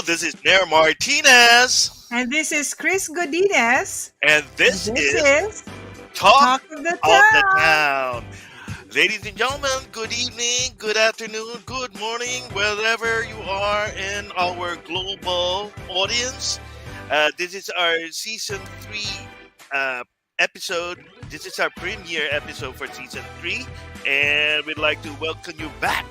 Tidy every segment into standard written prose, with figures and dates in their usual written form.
this is Nair Martinez, And this is Chris Godinez. and And this this is is Talk Talk of the of the Town. Town. Ladies and gentlemen, good evening, good afternoon, good morning, wherever you are in our global audience. This is our season 3 uh, episode. This is our premiere episode for season 3, and we'd like to welcome you back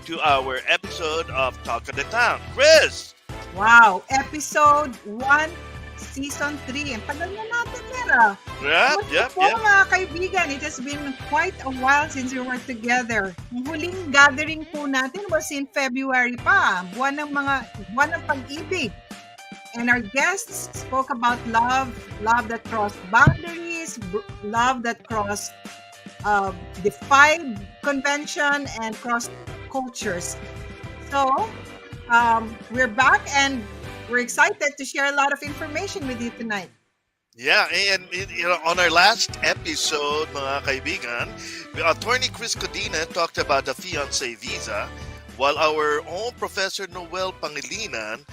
to our episode of Talk of the Town. Chris! Wow, episode 1, season 3. Ang tagal na natin, Mera. Yep, Kamusta yep, po yep. mga kaibigan? It has been quite a while since we were together. Ang huling gathering po natin was in February pa. Buwan ng pag-ibig. And our guests spoke about love that crossed boundaries, love that crossed defied convention and crossed cultures. So, we're back and we're excited to share a lot of information with you tonight. Yeah, and on our last episode, mga kaibigan, Attorney Chris Codina talked about the fiancé visa, while our own Professor Noel Pangilinan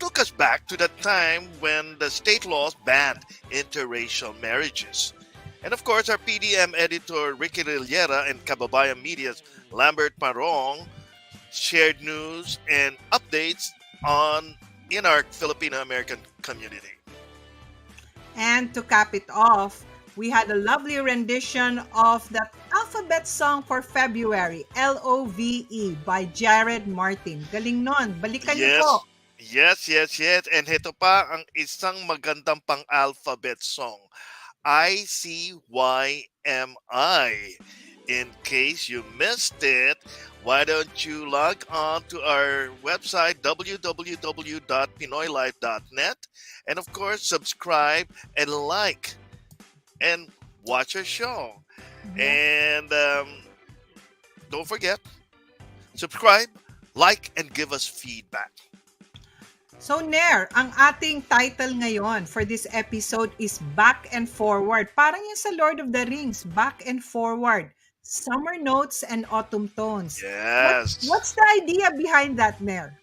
took us back to the time when the state laws banned interracial marriages. And of course, our PDM editor Ricky Rillera and Kababayan Media's Lambert Marong shared news and updates in our Filipino-American community. And to cap it off, we had a lovely rendition of that alphabet song for February, Love, by Jared Martin. Galing nun. Balikan niyo po. Yes. And ito pa ang isang magandang pang-alphabet song. ICYMI. In case you missed it, why don't you log on to our website, www.pinoylife.net, and of course, subscribe and like and watch our show. And don't forget, subscribe, like, and give us feedback. So, Nair, ang ating title ngayon for this episode is Back and Forward. Parang yung sa Lord of the Rings, Back and Forward. Summer notes and autumn tones. Yes. What's the idea behind that, Nair?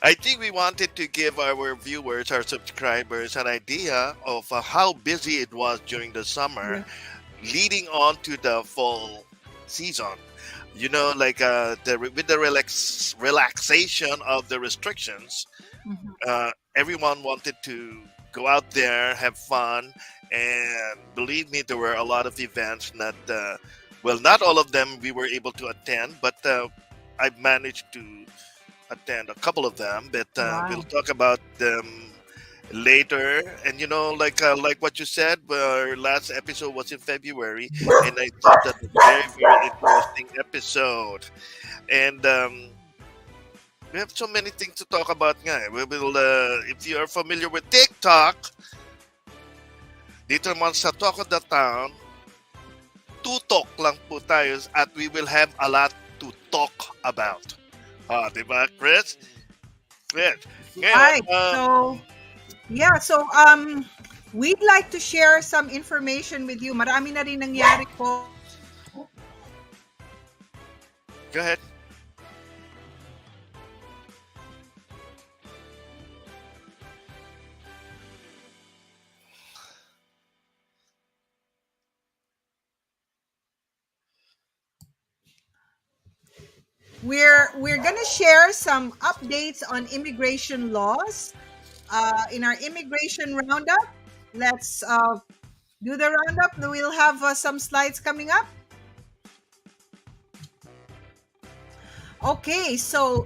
I think we wanted to give our viewers, our subscribers, an idea of how busy it was during the summer, leading on to the fall season. You know, like with the relaxation of the restrictions, everyone wanted to go out there, have fun, and believe me, there were a lot of events that, not all of them we were able to attend, but I managed to attend a couple of them, but we'll talk about them later. And like what you said, our last episode was in February, and I thought that was a very, very interesting episode. And we have so many things to talk about nga. We will, if you are familiar with TikTok, dito naman sa Talk of the Town, tutok lang po tayo at we will have a lot to talk about. Diba, Chris? Chris. Right. So we'd like to share some information with you. Marami na rin nangyari po. Go ahead. We're gonna share some updates on immigration laws in our immigration roundup. Let's do the roundup. We'll have some slides coming up. Okay, so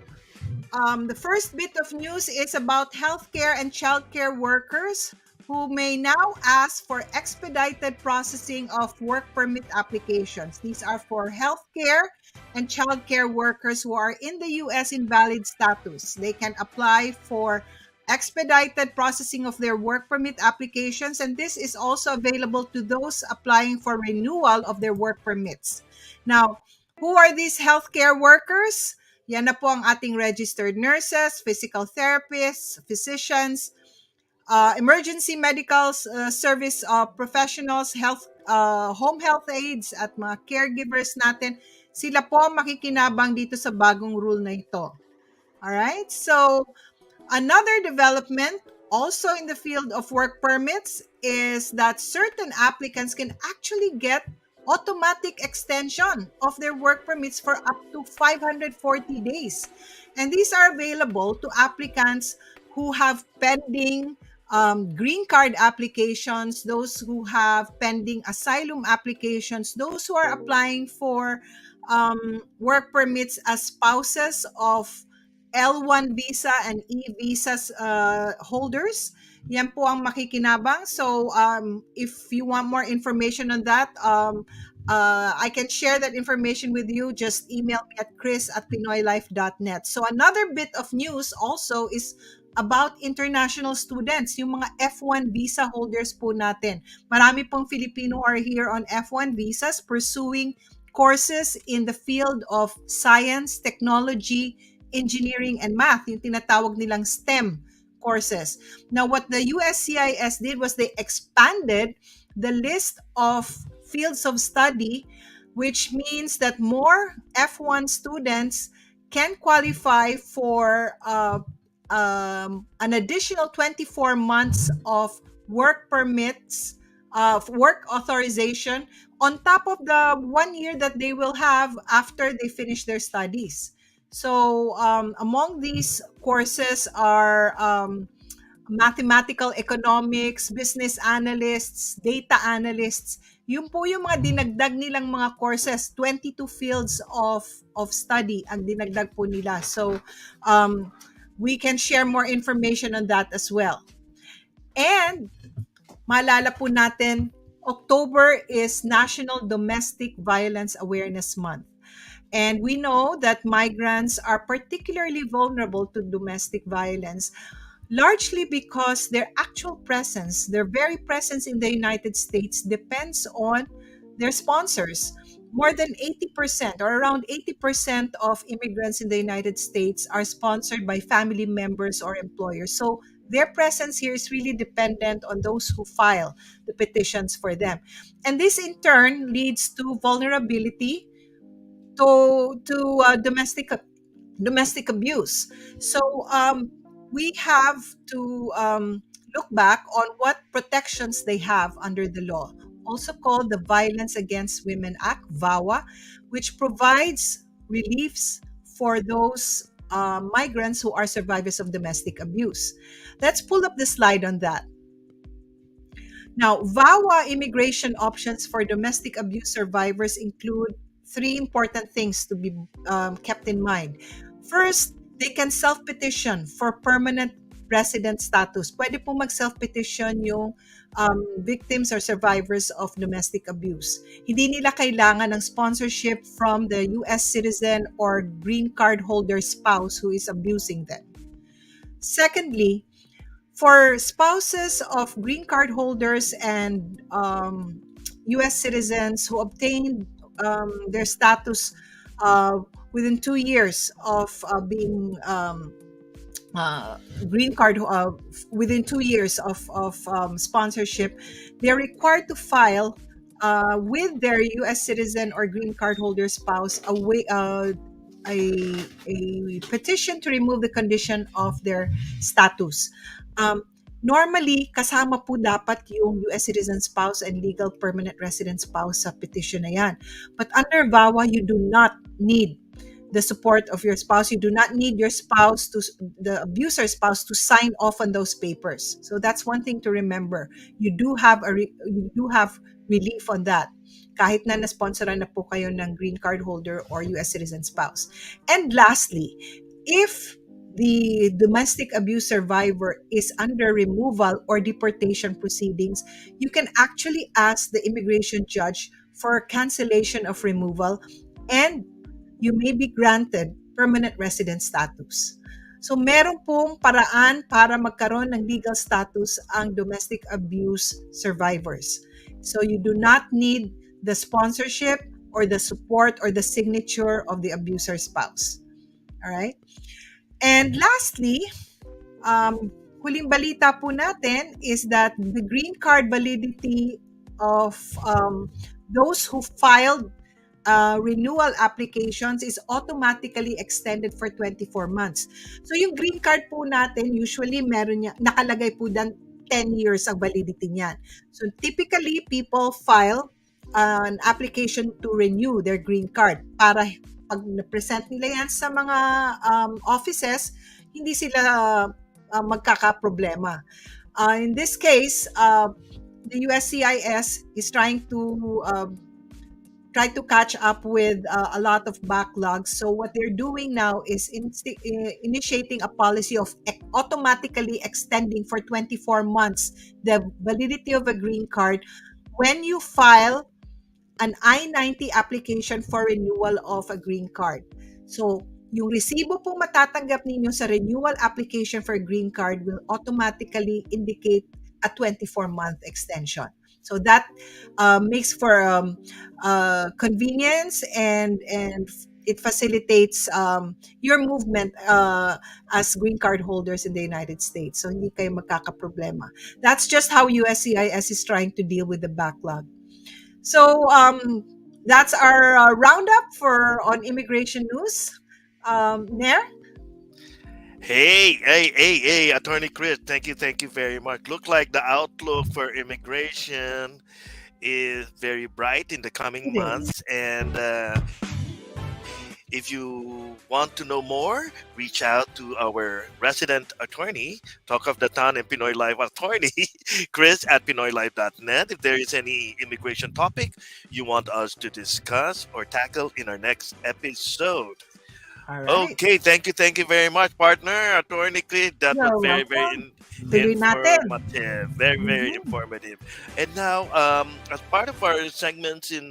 the first bit of news is about healthcare and childcare workers who may now ask for expedited processing of work permit applications. These are for healthcare and childcare workers who are in the U.S. in valid status. They can apply for expedited processing of their work permit applications, and this is also available to those applying for renewal of their work permits. Now, who are these healthcare workers? Yan na po ang ating registered nurses, physical therapists, physicians, emergency medical service professionals, home health aides, at mga caregivers natin. Sila po makikinabang dito sa bagong rule na ito. Alright? So, Another development, also in the field of work permits, is that certain applicants can actually get automatic extension of their work permits for up to 540 days. And these are available to applicants who have pending green card applications, those who have pending asylum applications, those who are applying for work permits as spouses of L1 visa and e-visas holders. Yan po ang makikinabang. So if you want more information on that, I can share that information with you. Just email me at chris@pinoylife.net. So another bit of news also is about international students, yung mga F1 visa holders po natin. Marami pong Filipino are here on F1 visas pursuing courses in the field of science, technology, engineering, and math, yung tinatawag nilang STEM courses. Now, what the USCIS did was they expanded the list of fields of study, which means that more F1 students can qualify for an additional 24 months of work permits, work authorization, on top of the 1 year that they will have after they finish their studies. So, among these courses are mathematical economics, business analysts, data analysts. Yun po yung mga dinagdag nilang mga courses, 22 fields of study ang dinagdag po nila. So, we can share more information on that as well. And maalala po natin, October is National Domestic Violence Awareness Month. And we know that migrants are particularly vulnerable to domestic violence, largely because their actual presence, their very presence in the United States, depends on their sponsors. More than 80% or around 80% of immigrants in the United States are sponsored by family members or employers. So their presence here is really dependent on those who file the petitions for them. And this in turn leads to vulnerability to domestic abuse. So we have to look back on what protections they have under the law, also called the Violence Against Women Act, VAWA, which provides reliefs for those migrants who are survivors of domestic abuse. Let's pull up the slide on that. Now, VAWA immigration options for domestic abuse survivors include three important things to be kept in mind. First, they can self-petition for permanent resident status. Pwede po mag-self-petition yung victims or survivors of domestic abuse. Hindi nila kailangan ng sponsorship from the US citizen or green card holder spouse who is abusing them. Secondly, for spouses of green card holders and U.S. citizens who obtained their status within 2 years of being green card, within 2 years of sponsorship, they're required to file with their U.S. citizen or green card holder spouse a petition to remove the condition of their status. Normally, kasama po dapat yung US citizen spouse and legal permanent resident spouse sa petition na yan. But under VAWA, you do not need the support of your spouse. You do not need your spouse, the abuser spouse, to sign off on those papers. So that's one thing to remember. You do have relief on that, kahit na nasponsoran na po kayo ng green card holder or US citizen spouse. And lastly, if the domestic abuse survivor is under removal or deportation proceedings, you can actually ask the immigration judge for cancellation of removal, and you may be granted permanent resident status. So meron pong paraan para magkaroon ng legal status ang domestic abuse survivors. So you do not need the sponsorship or the support or the signature of the abuser spouse. All right? And lastly, huling balita po natin is that the green card validity of those who filed renewal applications is automatically extended for 24 months. So yung green card po natin, usually meron niya, nakalagay po dan 10 years ang validity niyan. So typically, people file an application to renew their green card para pag na-present nila yan sa mga offices, hindi sila magkakaproblema. In this case, the USCIS is try to catch up with a lot of backlogs. So what they're doing now is initiating a policy of automatically extending for 24 months the validity of a green card when you file an I-90 application for renewal of a green card. So, yung resibo po matatanggap ninyo sa renewal application for green card will automatically indicate a 24-month extension. So that makes for convenience and it facilitates your movement as green card holders in the United States. So hindi kayo magkakaproblema. That's just how USCIS is trying to deal with the backlog. So that's our roundup on immigration news. Nair? Hey, Attorney Chris, thank you very much. Look like the outlook for immigration is very bright in the coming It is. months. And if you want to know more, reach out to our resident attorney, Talk of the Town and Pinoy Live attorney, Chris at PinoyLive.net. If there is any immigration topic you want us to discuss or tackle in our next episode. All right. Okay, thank you very much, partner. Attorney Chris, that You're was very welcome. Tuloy informative. Very Mhm. informative. And now, as part of our segments in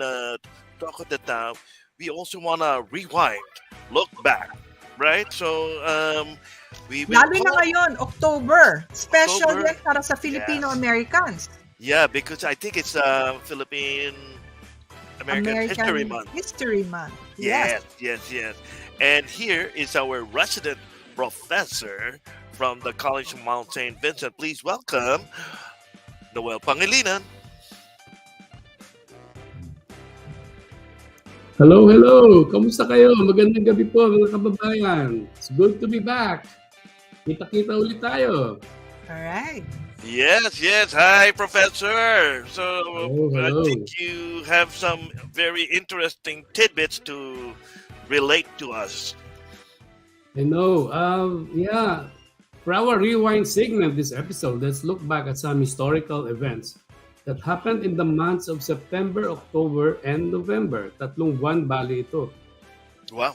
Talk of the Town, we also want to rewind, look back, right? So, we will Lalo na ngayon, October. Special October. yan para sa Filipino-Americans. Yeah, because I think it's Philippine American History Month. History Month. Yes. And here is our resident professor from the College of Mount St. Vincent. Please welcome Noel Pangilinan. Hello. Kamusta kayo? Magandang gabi po mga kababayan. It's good to be back. Kita-kita ulit tayo. All right. Yes. Hi, Professor. So I Hello. think you have some very interesting tidbits to relate to us. I know. Yeah. For our rewind segment this episode, let's look back at some historical events that happened in the months of September, October, and November. Tatlong buwan bali ito. Wow.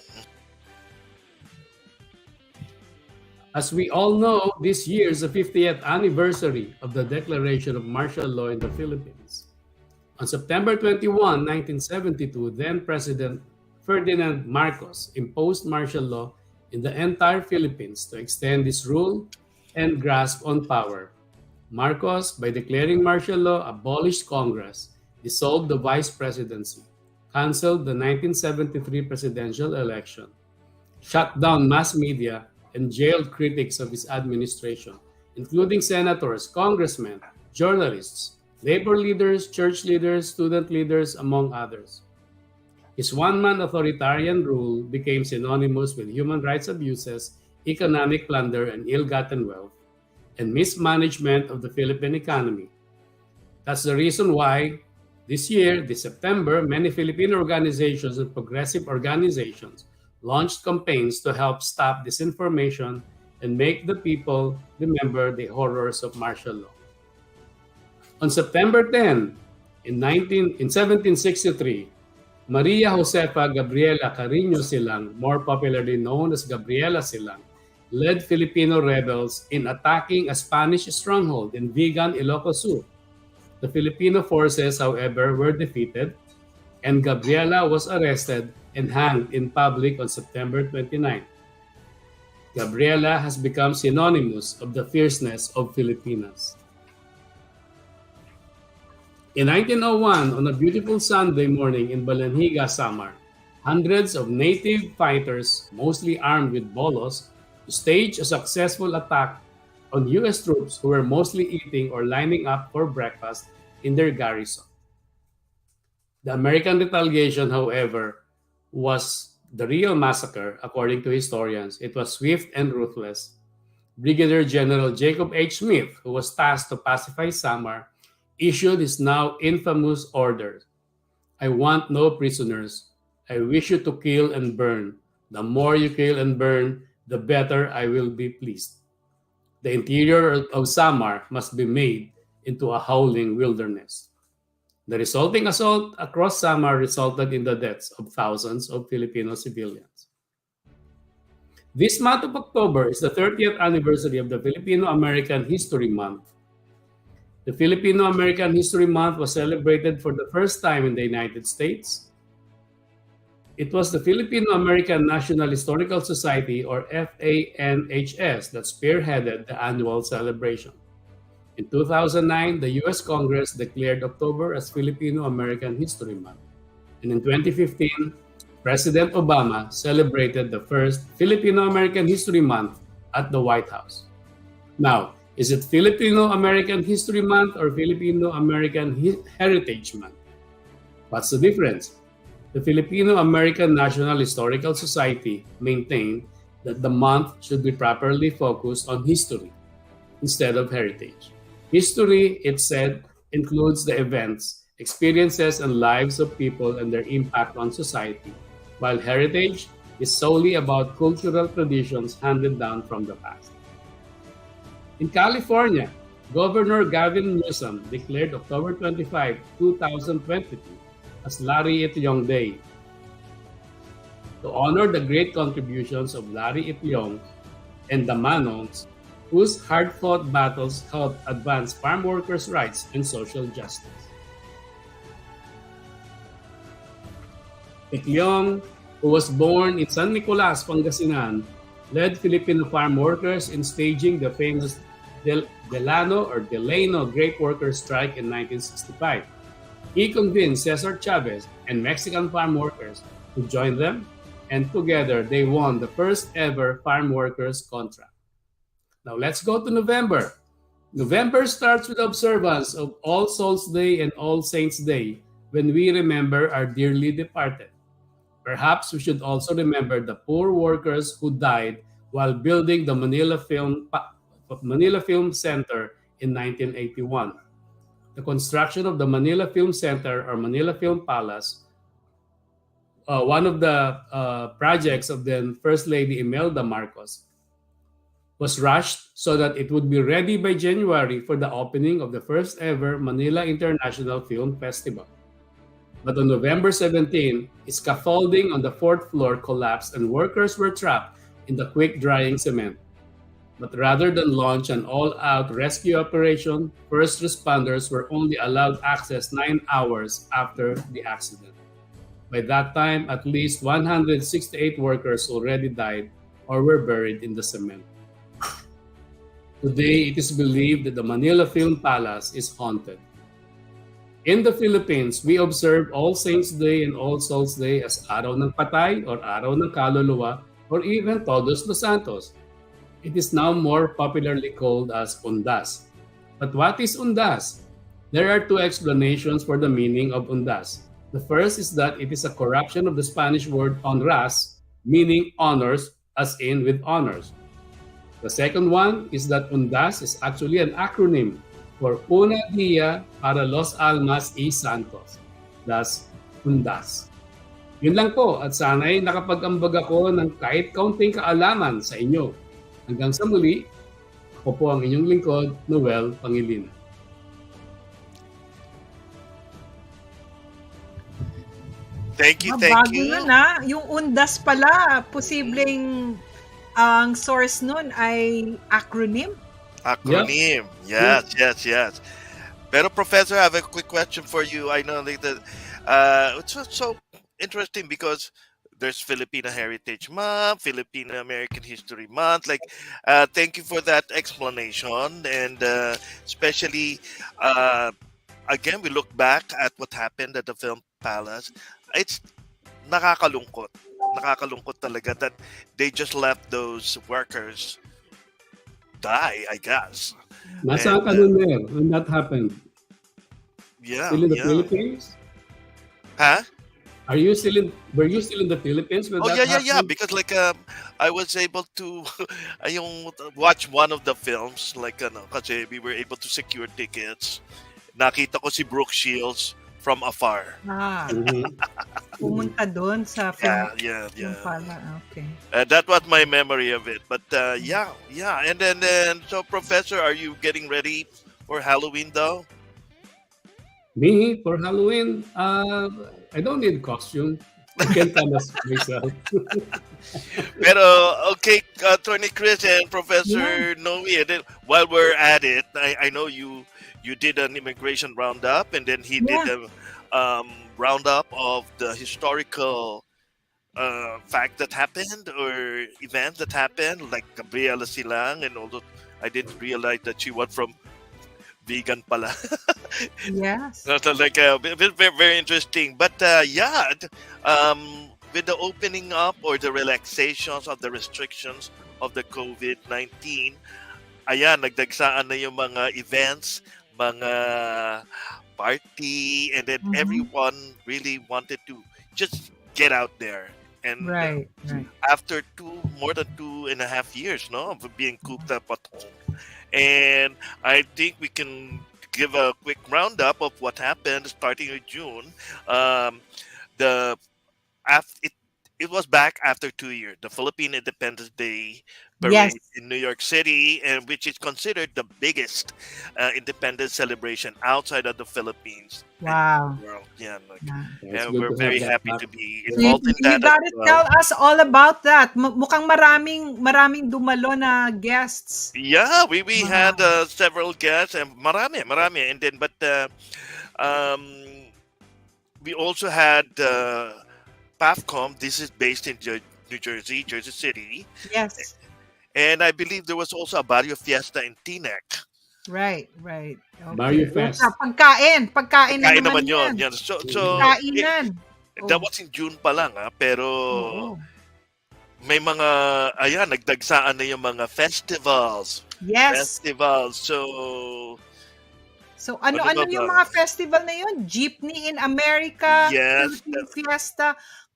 As we all know, this year is the 50th anniversary of the declaration of martial law in the Philippines. On September 21, 1972, then President Ferdinand Marcos imposed martial law in the entire Philippines to extend his rule and grasp on power. Marcos, by declaring martial law, abolished Congress, dissolved the vice presidency, canceled the 1973 presidential election, shut down mass media, and jailed critics of his administration, including senators, congressmen, journalists, labor leaders, church leaders, student leaders, among others. His one-man authoritarian rule became synonymous with human rights abuses, economic plunder, and ill-gotten wealth, and mismanagement of the Philippine economy. That's the reason why this year, this September, many Filipino organizations and progressive organizations launched campaigns to help stop disinformation and make the people remember the horrors of martial law. On September 10, in 1763, Maria Josefa Gabriela Carino Silang, more popularly known as Gabriela Silang, led Filipino rebels in attacking a Spanish stronghold in Vigan, Ilocos Sur. The Filipino forces, however, were defeated, and Gabriela was arrested and hanged in public on September 29. Gabriela has become synonymous of the fierceness of Filipinas. In 1901, on a beautiful Sunday morning in Balanhiga, Samar, hundreds of native fighters, mostly armed with bolos, staged a successful attack on U.S. troops who were mostly eating or lining up for breakfast in their garrison. The American retaliation, however, was the real massacre, according to historians. It was swift and ruthless. Brigadier General Jacob H. Smith, who was tasked to pacify Samar, issued his now infamous order: I want no prisoners. I wish you to kill and burn. The more you kill and burn, the better I will be pleased. The interior of Samar must be made into a howling wilderness. The resulting assault across Samar resulted in the deaths of thousands of Filipino civilians. This month of October is the 30th anniversary of the Filipino American History Month. The Filipino American History Month was celebrated for the first time in the United States. It was the Filipino American National Historical Society, or FANHS, that spearheaded the annual celebration. In 2009, the US Congress declared October as Filipino American History Month. And in 2015, President Obama celebrated the first Filipino American History Month at the White House. Now, is it Filipino American History Month or Filipino American Heritage Month? What's the difference? The Filipino American National Historical Society maintained that the month should be properly focused on history instead of heritage. History, it said, includes the events, experiences, and lives of people and their impact on society, while heritage is solely about cultural traditions handed down from the past. In California, Governor Gavin Newsom declared October 25, 2022 as Larry Itiong Day to honor the great contributions of Larry Itiong and the Manongs, whose hard-fought battles helped advance farm workers' rights and social justice. Itiong, who was born in San Nicolas, Pangasinan, led Filipino farm workers in staging the famous Delano Grape Workers Strike in 1965. He convinced Cesar Chavez and Mexican farm workers to join them, and together they won the first ever farm workers contract. Now let's go to November. November starts with observance of All Souls Day and All Saints Day, when we remember our dearly departed. Perhaps we should also remember the poor workers who died while building the Manila Film Center in 1981. The construction of the Manila Film Center, or Manila Film Palace, one of the projects of then First Lady Imelda Marcos, was rushed so that it would be ready by January for the opening of the first ever Manila International Film Festival. But on November 17, scaffolding on the fourth floor collapsed and workers were trapped in the quick-drying cement. But rather than launch an all-out rescue operation, first responders were only allowed access 9 hours after the accident. By that time, at least 168 workers already died or were buried in the cement. Today, it is believed that the Manila Film Palace is haunted. In the Philippines, we observe All Saints Day and All Souls Day as Araw ng Patay or Araw ng Kaluluwa or even Todos los Santos. It is now more popularly called as Undas. But what is Undas? There are two explanations for the meaning of Undas. The first is that it is a corruption of the Spanish word honras, meaning honors, as in with honors. The second one is that Undas is actually an acronym for Una Dia para los Almas y Santos, thus Undas. Yun lang po, at sana'y nakapag-ambag ako ng kahit kaunting kaalaman sa inyo. Hanggang sa muli, ako po ang inyong lingkod, Noel Pangilinan. Thank you. Bago yun ha. Yung Undas pala, posibleng ang source nun ay acronym. Acronym. Yep. Yes. Pero Professor, I have a quick question for you. I know that it's so interesting because there's Filipino Heritage Month, Filipino American History Month. Thank you for that explanation. And especially, again, we look back at what happened at the Film Palace. It's nakakalungkot. Nakakalungkot talaga that they just left those workers die, I guess. Nasaan ka nun there when that happened? Yeah. Still in the Philippines? Huh? Are you still in? Were you still in the Philippines when Oh that yeah, yeah, yeah. happened? Because like I was able to yung watch one of the films like kasi we were able to secure tickets. Nakita ko si Brooke Shields from afar. Ah, Mhm. Mhm. pumunta doon sa Yeah, yeah, film yeah. pala, okay. That was my memory of it. But yeah, yeah. And then so Professor, are you getting ready for Halloween though? Me for Halloween, I don't need costume. I can come as myself. Pero okay, Attorney Chris and Yeah, Professor Noe, and then while we're at it, I know you did an immigration roundup, and then he did yeah, a roundup of the historical fact that happened or events that happened, like Gabriela Silang, and although I didn't realize that she was from vegan pala. yes, That's like very, very interesting. But yeah, with the opening up or the relaxations of the restrictions of the COVID-19, ayan, nagdagsaan na yung mga events, mga party, and then mhm, everyone really wanted to just get out there. And right, right. after more than 2.5 years, no, of being cooped up at home, and I think we can give a quick roundup of what happened starting in June. Um, the it it was back after 2 years. The Philippine Independence Day Yes, parade in New York City, and which is considered the biggest independence celebration outside of the Philippines and wow. the world. Yeah, like, Yeah. Yeah, it's and good we're to very have that happy back. to be So you, involved in you that as gotta well. tell us all about that. Mukhang maraming dumalo na guests. Yeah, we had Wow. several guests and marami, and then but um, we also had PAFCOM. This is based in New Jersey, Jersey City, Yes, and I believe there was also a Barrio Fiesta in Teaneck. right, right. Barrio Okay. What's up? Fest. Pagkain na Pagkain naman naman yon, yan. yan. So Mhm. Kainan. that Oh, was in June pa lang, pero oo. may mga, ayan, nagdagsaan na yung mga festivals. Yes. Festivals. So, So ano ano-ano ba ba? yung mga festival na yun? Jeepney in America, Yes, Philippine Fiesta,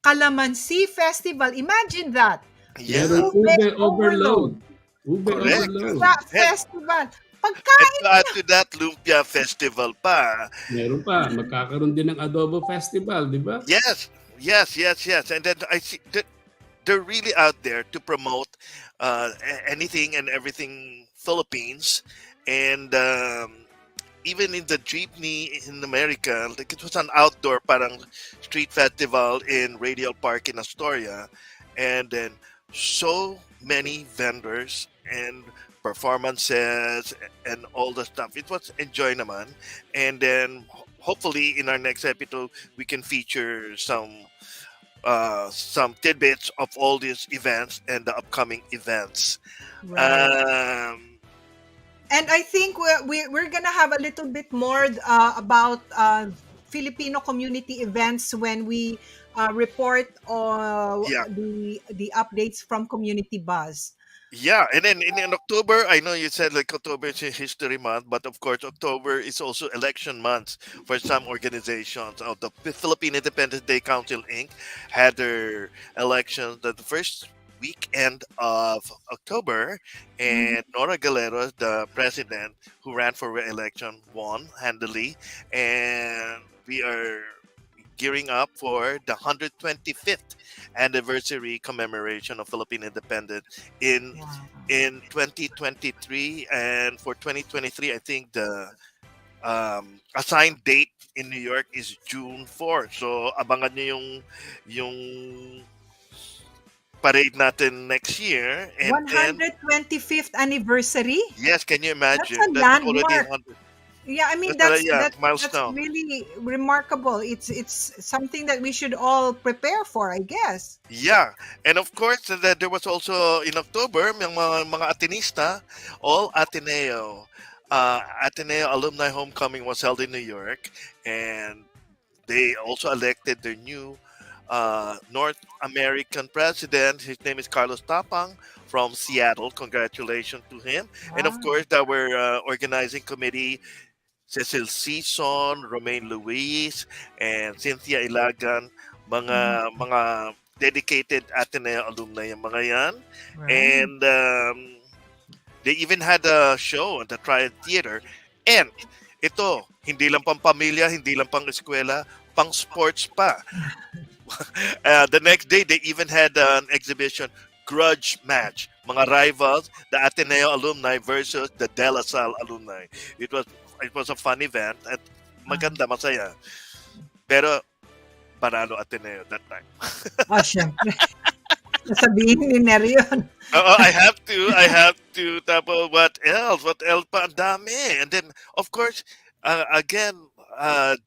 Calamansi Festival. Imagine that. yeah, Merong Ube ube Overload. overload. Ube correct. overload. Lumpia And Festival. And Pagkain. to add to that, Lumpia Festival pa. Meron pa, magkakaroon din ng Adobo Festival, di ba? Yes, yes, yes, yes. And then I see that they're really out there to promote anything and everything Philippines. And even in the jeepney in America, like it was an outdoor parang street festival in Radial Park in Astoria. And then so many vendors and performances and all the stuff. It was enjoy naman. And then hopefully in our next episode we can feature some tidbits of all these events and the upcoming events. Right. Um, And I think we're gonna have a little bit more about Filipino community events when we report yeah, the updates from Community Buzz. yeah, and then in October, I know you said like October is a history month, but of course October is also election month for some organizations. Of the Philippine Independence Day Council Inc. had their elections the first weekend of October, Mhm. and Nora Galero, the president who ran for re-election, won handily, and we are gearing up for the 125th anniversary commemoration of Philippine independence in Wow. in 2023. And for 2023, I think the assigned date in New York is June 4. So abangan nyo yung parade natin next year. And then 125th anniversary. yes, can you That's a imagine? That's already landmark. 100. Yeah, I mean That's a, yeah, that's milestone. really remarkable. It's something that we should all prepare for, I guess. Yeah, and of course there was also in October mga Atenista, all Ateneo. Ateneo alumni homecoming was held in New York, and they also elected their new North American president. His name is Carlos Tapang from Seattle. Congratulations to him. And of Wow. course, our organizing committee Cecil Season, Romaine Luis, and Cynthia Ilagan, Mhm. mga dedicated Ateneo alumni yung mga yan. Right. And they even had a show at the Triad Theater. And ito, hindi lang pang pamilya, hindi lang pang eskwela, pang sports pa. The next day, they even had an exhibition, grudge match, mga rivals, the Ateneo alumni versus the De La Salle alumni. It was it was a fun event at Ah, maganda, masaya. Pero panalo Ateneo that time. syempre. Sasabihin ni Ner yun. I have to. Tapos what else? What else pa? Ang dami. And then, of course, again,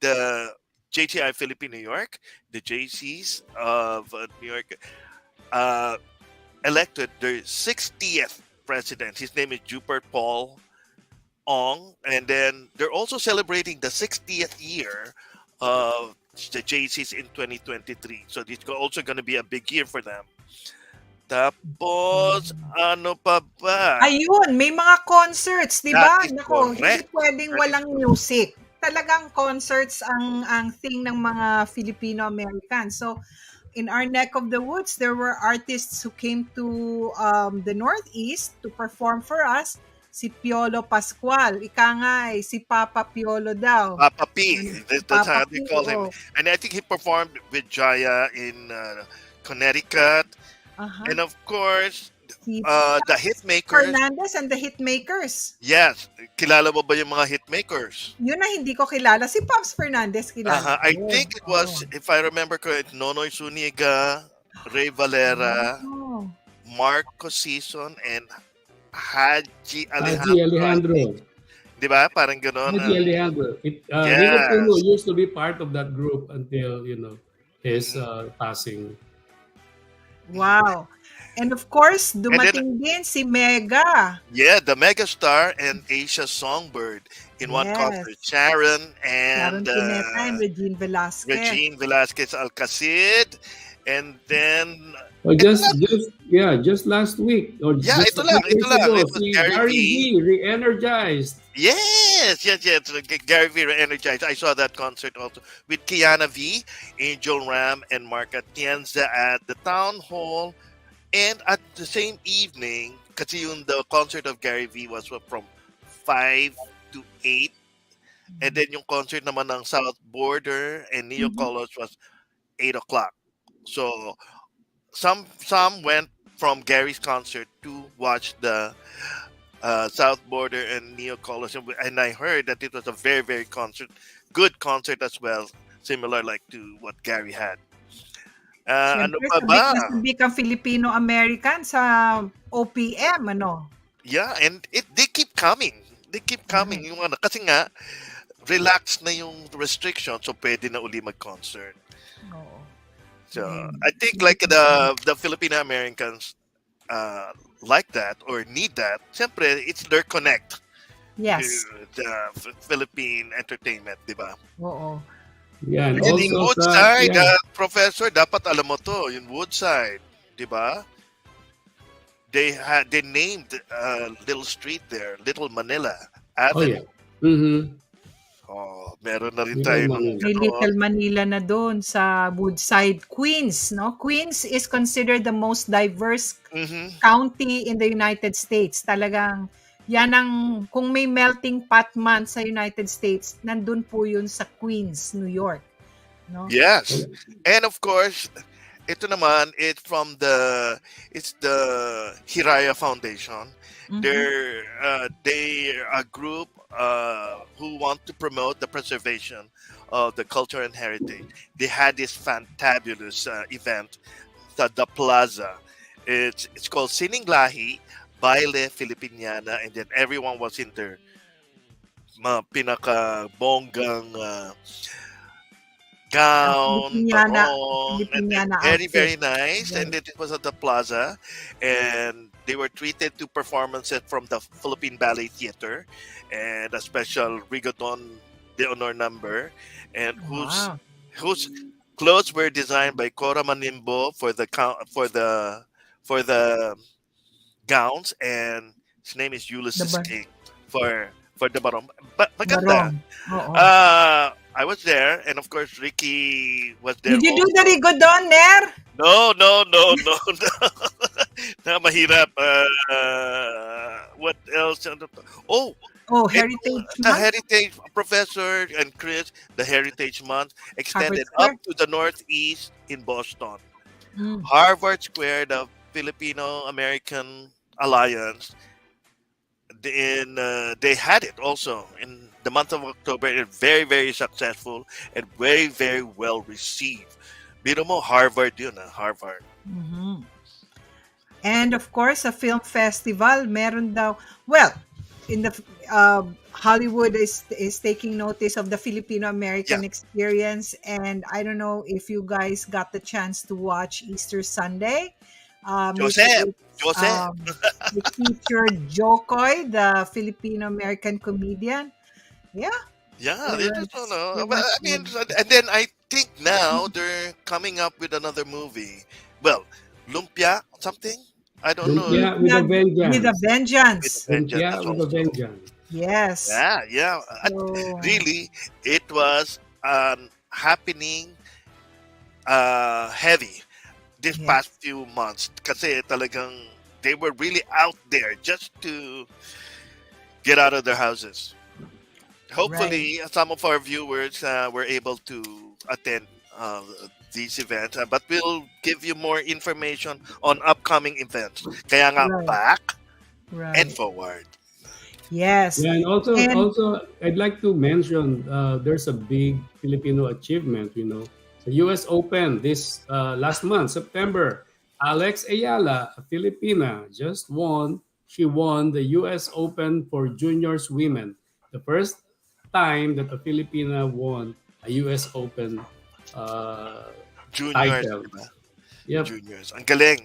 the JTI Philippine New York, the JCs of New York, uh, elected their 60th president. His name is Jupert Paul Ong. And then they're also celebrating the 60th year of the JCs in 2023. So it's also going to be a big year for them. Tapos, ano pa ba? Ayun, may mga concerts, 'di That ba? is Naku, hindi correct. puwedeng That is walang correct. music. Talagang concerts ang thing ng mga Filipino-Americans. So, in our neck of the woods, there were artists who came to the Northeast to perform for us. Si Piolo Pascual, ika nga si Papa Piolo daw. Papa P. That's Papa how P, they call him. oh. And I think he performed with Jaya in Connecticut. Aha. And of course, Si the Pops Hitmakers. Fernandez and the Hitmakers. Yes. Kilala mo ba yung mga Hitmakers? Yun na hindi ko kilala. Si Pops Fernandez kilala I ko. think it Oo. was, if I remember correct, Nonoy Suniga, Ray Valera, Oh. Marco Sison, and Haji Haji Alejandro, I Alejandro. think. Di ba? Parang gano'n. Haji Alejandro. Rico Puno Yes. used to be part of that group until, his Mhm. passing. Wow. And of course, And then, dumating din si Mega. yeah, the megastar and Asia Songbird in one concert. Yes. Sharon and Sharon Cuneta and Regine Velasquez. Regine Velasquez Alcacid. And then, Well, ito lang. just last week or Yeah, just ito a few lang. Ito days lang. ago, It was si Gary Gary V. V re-energized. Yes. Gary V energized. I saw that concert also with Kiana V, Angel Ram, and Mark Atienza at the Town Hall. And at the same evening, kasi the concert of Gary V was from 5 to 8. And then yung concert naman ng South Border and Neo Mhm. Colors was 8 o'clock. So some went from Gary's concert to watch the South Border and Neo Colors. And I heard that it was a very, very good concert as well. Similar like to what Gary had. Ano Siyempre, pa sabik ba? na sabik ang Filipino-American sa OPM, ano? Yeah, and they keep coming. They keep coming. Right. Yung ano, kasi nga, relax na yung restriction, so pwede na uli mag-concert. Oo. So, Ayun. I think like the Filipino Americans like that or need that. Siyempre, it's their connect to Yes. the Philippine entertainment, di ba? Oo. Yeah, and And then yung also Woodside, Professor, dapat alam mo to, yung Woodside, di ba? They named a little street there, Little Manila oh Avenue. yeah. Mm-hmm. Oh, meron na rin Little tayo ng Manila. May gano'n. Little Manila na doon sa Woodside, Queens, no? Queens is considered the most diverse Mhm. county in the United States. Talagang yan ang, kung may melting pot man sa United States, nandun po yun sa Queens, New York. No? Yes. And of course, ito naman, it's the Hiraya Foundation. Mhm. They are a group who want to promote the preservation of the culture and heritage. They had this fantabulous event at the plaza. It's called Sining Lahi, Baile Filipiniana, and then everyone was in their mga pinaka-bonggang gown, Filipiniana, barong, and then Filipiniana very, outfit. very nice. And Right. it was at the plaza, and they were treated to performances from the Philippine Ballet Theater and a special Rigodon de Honor number, and Wow. whose clothes were designed by Cora Manimbo for the gowns, and his name is The Ulysses bar. King for for the Barong. But maganda. Barong. Oo. I was there, and of course Ricky was there Did you do the also. rigodon, Ner? No, no, no, no, no. Na mahirap. What else? Oh, Oh, itong, Heritage the Month, Heritage Professor and Chris, the Heritage Month Harvard extended up Square. to the Northeast in Boston. Mm. Harvard Square, the Filipino American Alliance, they had it also in the month of October. And very, very successful and very, very well received. Biro mo, Harvard yun, Harvard. Mhm. And of course, a film festival, meron daw, well, in the Hollywood is taking notice of the Filipino Yeah, American experience, and I don't know if you guys got the chance to watch Easter Sunday. Joseph, It's Joseph. it featured Jokoy, the Filipino American comedian. Yeah, Yeah, it they just was don't know. it But was I mean, and then I think now they're coming up with another movie. Well, Lumpia something. I don't know. Lumpia with Lumpia a with a vengeance. With vengeance. Vengeance Lumpia with a also. vengeance. Yes. Yeah, yeah. So Really, it was happening heavy this past yes, few months. Kasi talagang they were really out there just to get out of their houses. right. Hopefully, some of our viewers were able to attend these events, but we'll give you more information on upcoming events. Kaya nga, Right. back and Right. forward. Yes. Yeah, and And also I'd like to mention there's a big Filipino achievement. The U.S. Open this last month, September. Alex Ayala, a Filipina, just won. She won the U.S. Open for juniors women, the first time that a Filipina won a U.S. Open uh, Juniors, title. di ba? Yep. Juniors. Ang galing.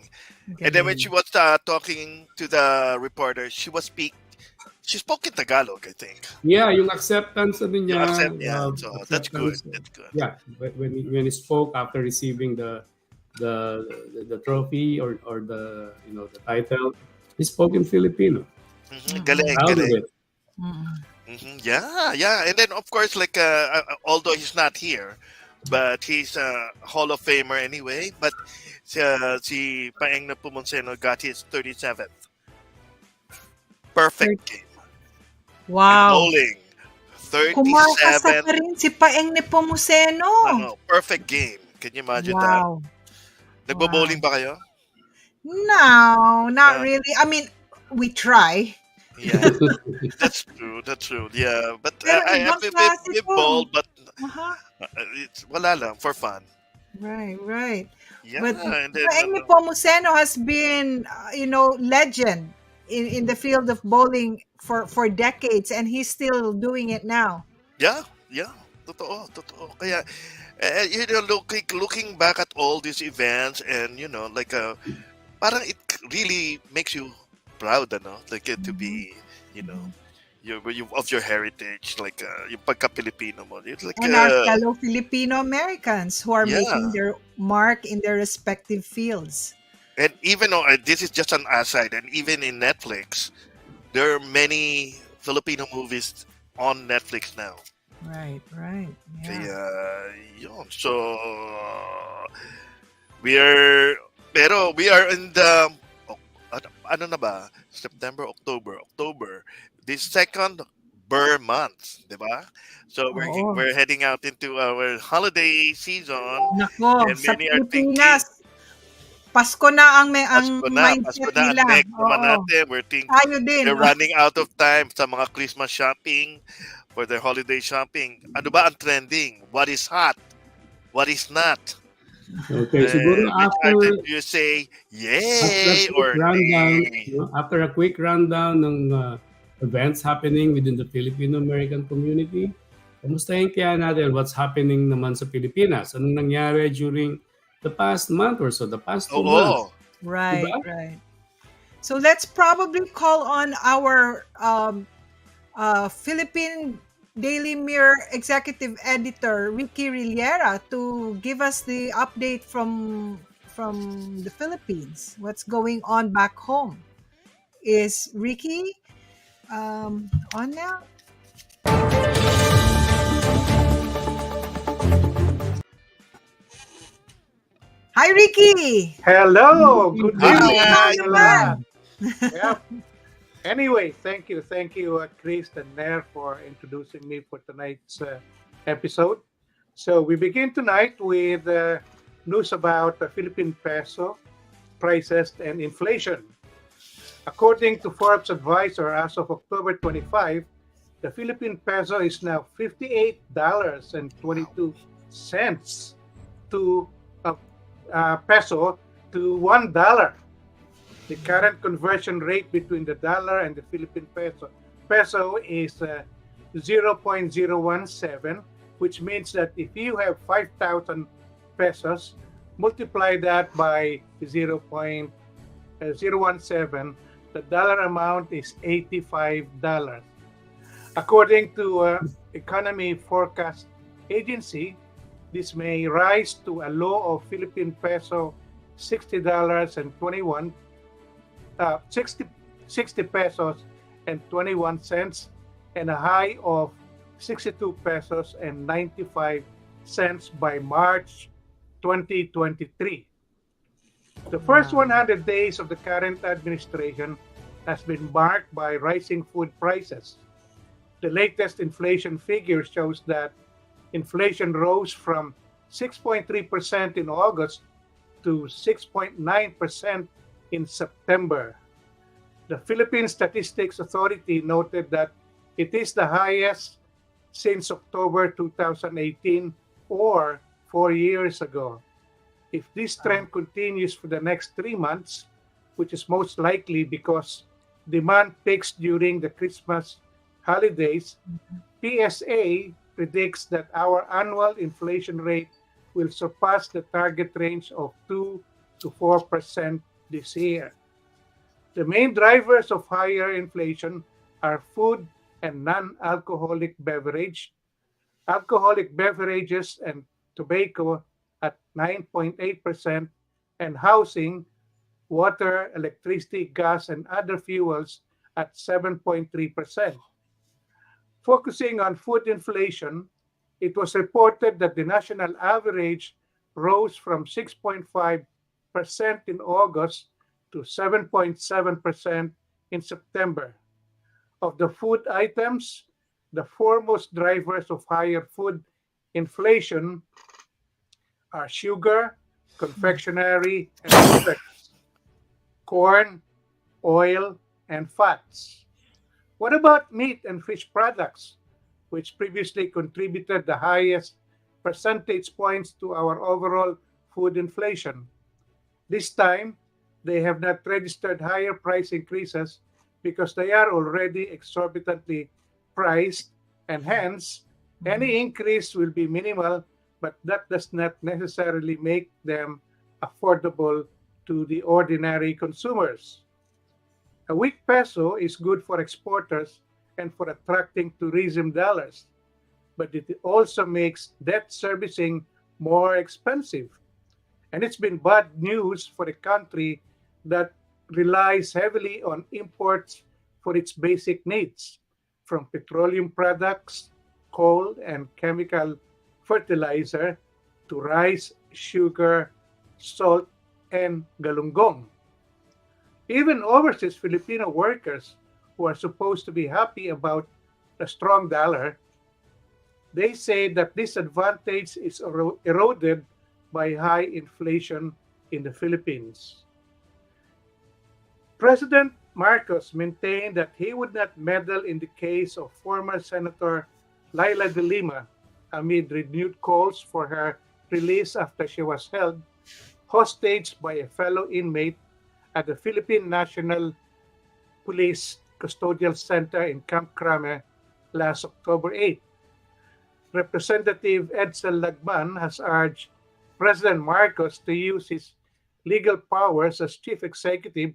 And then when she galing. was talking to the reporter, she spoke in Tagalog, I think. Yeah, yung acceptance ano Yung niya, accept, yeah. So that's good. acceptance. That's good. Yeah, when he spoke after receiving the trophy or the title, he spoke in Filipino. Mm-mm. Galing, Proud of galing. it. Mm-mm. Yeah, yeah. And then of course, like although he's not here, but he's a Hall of Famer anyway. But si Paeng na Pumunseno got his 37th Thir- perfect game in Wow. bowling. Kumakasa 37, pa rin si Paeng Nepomuceno. no, perfect game. Can you imagine that? Wow. Nagbo-bowling Wow. ba kayo? No, not Yeah, really. I mean, we try. yeah. That's true. That's true. Yeah, but Pero I ibang klase we to. bowl, but Aha. it's wala lang for fun. Right, right. Yeah, But and then Paeng Nepomuceno has been, legend in the field of bowling for decades, and he's still doing it now. yeah, yeah. Totoo, totoo. Kaya looking back at all these events, and like parang it really makes you proud, like to Mhm, be, you know, mhm. you of your heritage, like yung pagka-Pilipino mo. It's like And our fellow Filipino Americans who are making yeah, their mark in their respective fields. and even though this is just an aside, and even in Netflix, there are many Filipino movies on Netflix now. Right, right. Yeah. Kaya yun. So we are pero we are in the ano na ba? September, October. This second Burr month, 'di ba? So Oo. we're heading out into our holiday season, Nako, and sa many are thinking Pilipinas, Pasko na ang Pasko mindset na ang nila. next naman Oo. natin. Tayo din. They're running out of time sa mga Christmas shopping for their holiday shopping. Ano ba ang trending? What is hot? What is not? Okay, siguro Which item do you say after a yay quick or rundown, nay? after a quick rundown ng events happening within the Filipino American community, kamustahin kaya natin what's happening naman sa Pilipinas? Anong nangyari during the past month or so, the past 2 months? Oo. Right, Diba? right. So let's probably call on our Philippine Daily Mirror executive editor Ricky Rillera to give us the update from the Philippines. What's going on back home? Is Ricky on now? Hi, Ricky. Hello, good Ricky, evening, Hi. welcome back. Sheila. Yep. Anyway, thank you, Chris and Nair, for introducing me for tonight's episode. So we begin tonight with news about the Philippine peso prices and inflation. According to Forbes Advisor, as of October 25, the Philippine peso is now $58.22 to a, peso to $1. The current conversion rate between the dollar and the Philippine peso is 0.017, which means that if you have 5,000 pesos, multiply that by 0.017, the dollar amount is $85. According to Economy Forecast Agency, this may rise to a low of Philippine peso $60 and 60, 60 pesos and 21 cents and a high of 62 pesos and 95 cents by March 2023. The first Wow. 100 days of the current administration has been marked by rising food prices. The latest inflation figure shows that inflation rose from 6.3% in August to 6.9% in September. The Philippine Statistics Authority noted that it is the highest since October 2018, or 4 years ago. If this trend continues for the next 3 months, which is most likely because demand peaks during the Christmas holidays, PSA predicts that our annual inflation rate will surpass the target range of 2 to 4% this year. The main drivers of higher inflation are food and non-alcoholic beverage, alcoholic beverages and tobacco at 9.8%, and housing, water, electricity, gas, and other fuels at 7.3%. Focusing on food inflation, it was reported that the national average rose from 6.5% in August to 7.7% in September. Of the food items, the foremost drivers of higher food inflation are sugar, confectionery, and desserts, corn, oil, and fats. What about meat and fish products, which previously contributed the highest percentage points to our overall food inflation? This time, they have not registered higher price increases because they are already exorbitantly priced, and hence, any increase will be minimal, but that does not necessarily make them affordable to the ordinary consumers. A weak peso is good for exporters and for attracting tourism dollars, but it also makes debt servicing more expensive. And it's been bad news for a country that relies heavily on imports for its basic needs, from petroleum products, coal, and chemical fertilizer to rice, sugar, salt, and galunggong. Even overseas Filipino workers who are supposed to be happy about the strong dollar, they say that this advantage is eroded by high inflation in the Philippines. President Marcos maintained that he would not meddle in the case of former Senator Laila de Lima amid renewed calls for her release after she was held hostage by a fellow inmate at the Philippine National Police Custodial Center in Camp Crame last October 8. Representative Edsel Lagman has urged President Marcos to use his legal powers as chief executive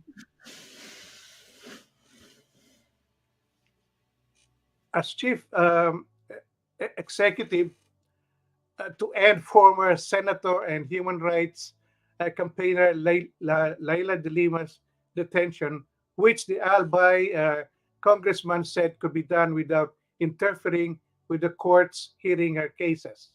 to end former senator and human rights campaigner Laila de Lima's detention, which the Albay congressman said could be done without interfering with the courts hearing her cases.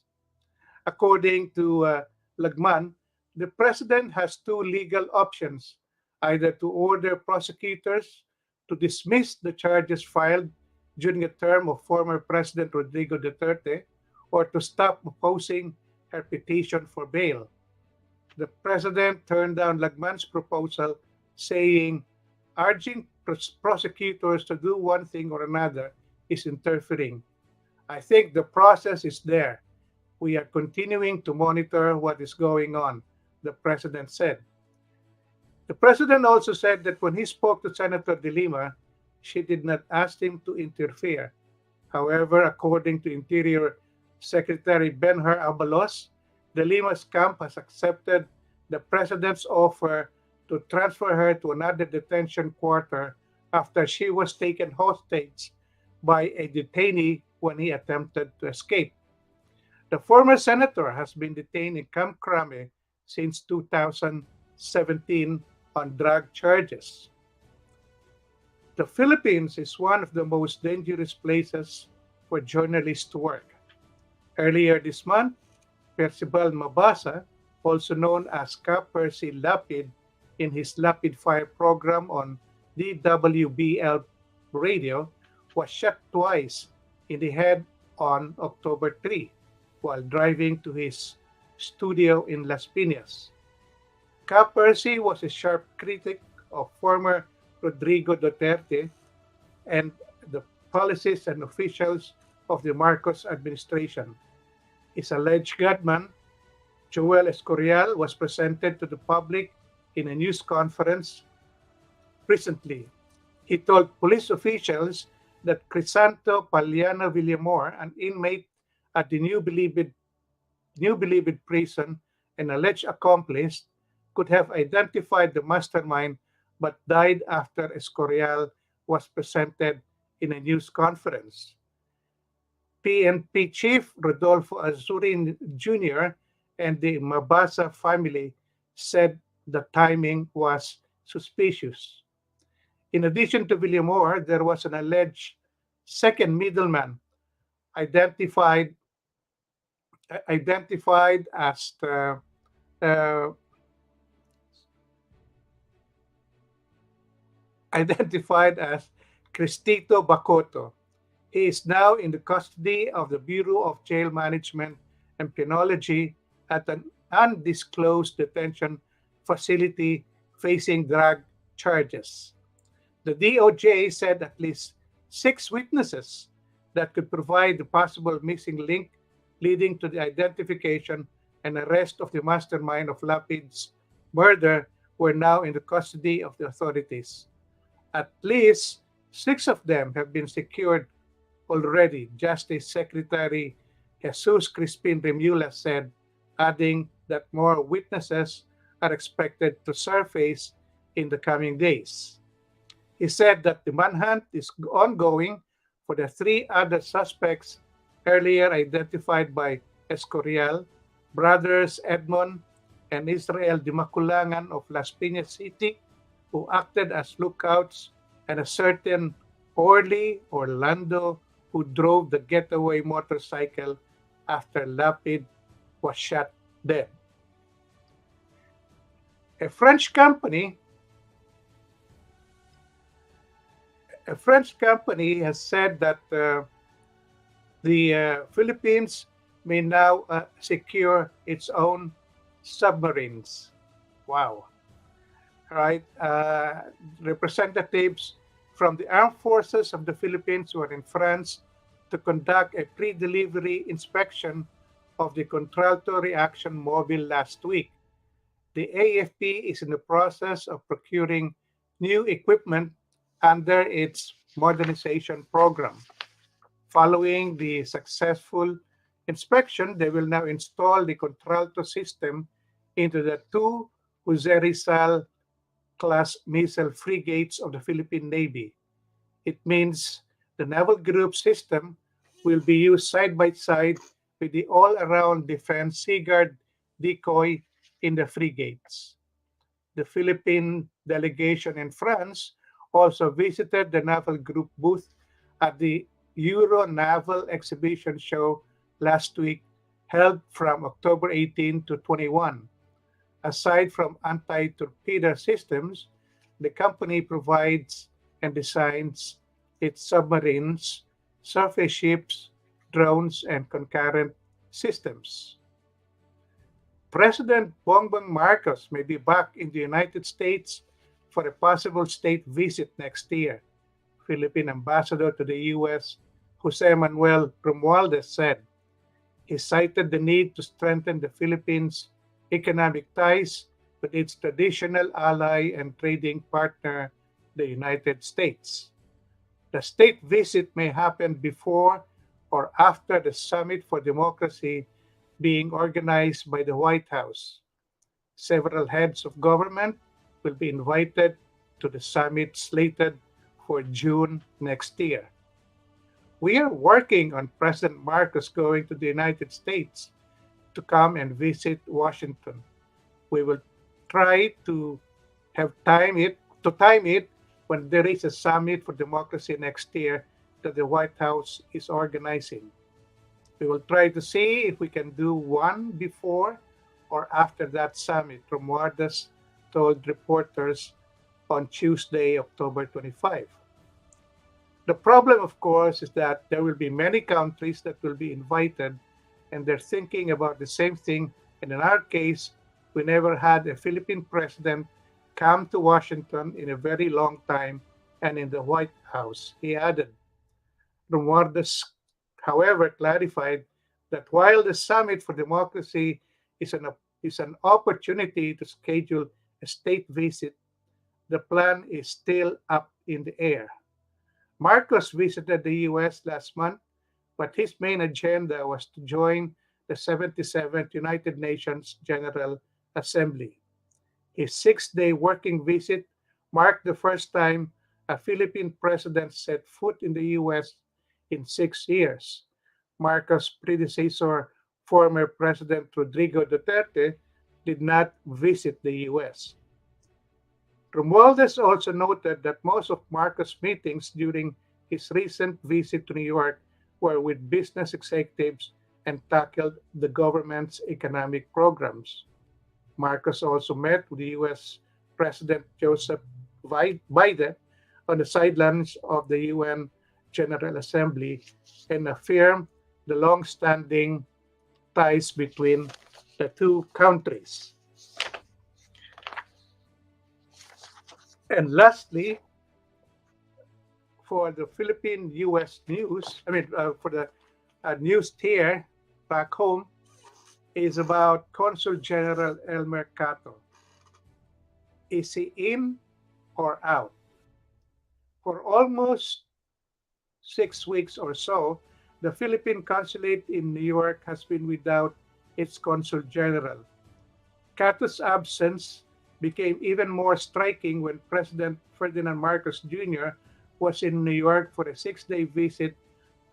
According to Lagman, The president has two legal options: either to order prosecutors to dismiss the charges filed during the term of former President Rodrigo Duterte, or to stop opposing her petition for bail. The president turned down Lagman's proposal, saying urging prosecutors to do one thing or another is interfering. I think the process is there. We are continuing to monitor what is going on, the president said. The president also said that when he spoke to Senator De Lima, she did not ask him to interfere. However, according to Interior Secretary Benhur Abalos, De Lima's camp has accepted the president's offer to transfer her to another detention quarter after she was taken hostage by a detainee when he attempted to escape. The former senator has been detained in Camp Crame since 2017 on drug charges. The Philippines is one of the most dangerous places for journalists to work. Earlier this month, Percival Mabasa, also known as Ka Percy Lapid, in his Lapid Fire program on DWBL radio, was shot twice in the head on October 3 while driving to his studio in Las Piñas. Ka Percy was a sharp critic of former Rodrigo Duterte and the policies and officials of the Marcos administration. His alleged gunman, Joel Escorial, was presented to the public in a news conference recently. He told police officials that Crisanto Paliano Villamor, an inmate at the New Bilibid prison, an alleged accomplice, could have identified the mastermind but died after Escorial was presented in a news conference. PNP chief Rodolfo Azurin Jr. and the Mabasa family said the timing was suspicious. In addition to Villamor, there was an alleged second middleman identified identified as uh, identified as Cristito Bacoto. He is now in the custody of the Bureau of Jail Management and Penology at an undisclosed detention facility facing drug charges. The DOJ said at least six witnesses that could provide the possible missing link leading to the identification and arrest of the mastermind of Lapid's murder were now in the custody of the authorities. At least six of them have been secured already, Justice Secretary Jesus Crispin Remulla said, adding that more witnesses are expected to surface in the coming days. He said that the manhunt is ongoing for the three other suspects earlier identified by Escorial, brothers Edmond and Israel Dimaculangan of Las Piñas City, who acted as lookouts, and a certain Orly Orlando who drove the getaway motorcycle after Lapid was shot dead. A French company, a French company has said that the Philippines may now secure its own submarines. Wow. Right? Representatives from the armed forces of the Philippines were in France to conduct a pre-delivery inspection of the Contralto Reaction Mobile last week. The AFP is in the process of procuring new equipment under its modernization program. Following the successful inspection, they will now install the Contralto system into the two Jose Rizal class missile frigates of the Philippine Navy. It means the naval group system will be used side by side with the all-around defense Seaguard decoy in the frigates. The Philippine delegation in France also visited the naval group booth at the Euro Naval Exhibition Show last week, held from October 18 to 21. Aside from anti-torpedo systems, the company provides and designs its submarines, surface ships, drones, and concurrent systems. President Bongbong Marcos may be back in the United States for a possible state visit next year, Philippine Ambassador to the U.S. Jose Manuel Romualdez said. He cited the need to strengthen the Philippines' economic ties with its traditional ally and trading partner, the United States. The state visit may happen before or after the Summit for Democracy being organized by the White House. Several heads of government will be invited to the summit slated for June next year. We are working on President Marcos going to the United States to come and visit Washington. We will try to have time it when there is a summit for democracy next year that the White House is organizing. We will try to see if we can do one before or after that summit, Romualdez told reporters on Tuesday, October 25. The problem, of course, is that there will be many countries that will be invited, and they're thinking about the same thing. And in our case, we never had a Philippine president come to Washington in a very long time and in the White House, he added. Romualdez, however, clarified that while the Summit for Democracy is an opportunity to schedule a state visit, the plan is still up in the air. Marcos visited the US last month, but his main agenda was to join the 77th United Nations General Assembly. His 6-day working visit marked the first time a Philippine president set foot in the US in 6 years. Marcos' predecessor, former President Rodrigo Duterte, did not visit the US. Romualdez also noted that most of Marcos' meetings during his recent visit to New York were with business executives and tackled the government's economic programs. Marcos also met with the U.S. President Joseph Biden on the sidelines of the UN General Assembly and affirmed the long-standing ties between the two countries. And lastly, for the Philippine U.S. news, for the news tier back home, is about Consul General Elmer Cato. Is he in or out? For almost 6 weeks or so, the Philippine consulate in New York has been without its Consul General. Cato's absence became even more striking when President Ferdinand Marcos Jr. was in New York for a 6-day visit,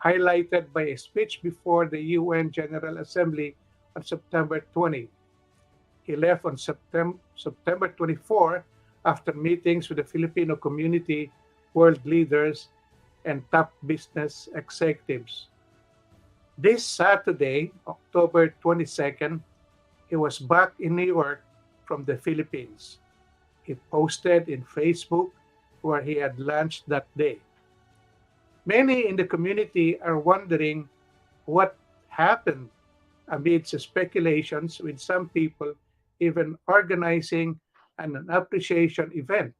highlighted by a speech before the UN General Assembly on September 20. He left on September 24 after meetings with the Filipino community, world leaders, and top business executives. This Saturday, October 22nd, he was back in New York from the Philippines. He posted in Facebook where he had lunch that day. Many in the community are wondering what happened amidst speculations, with some people even organizing an appreciation event.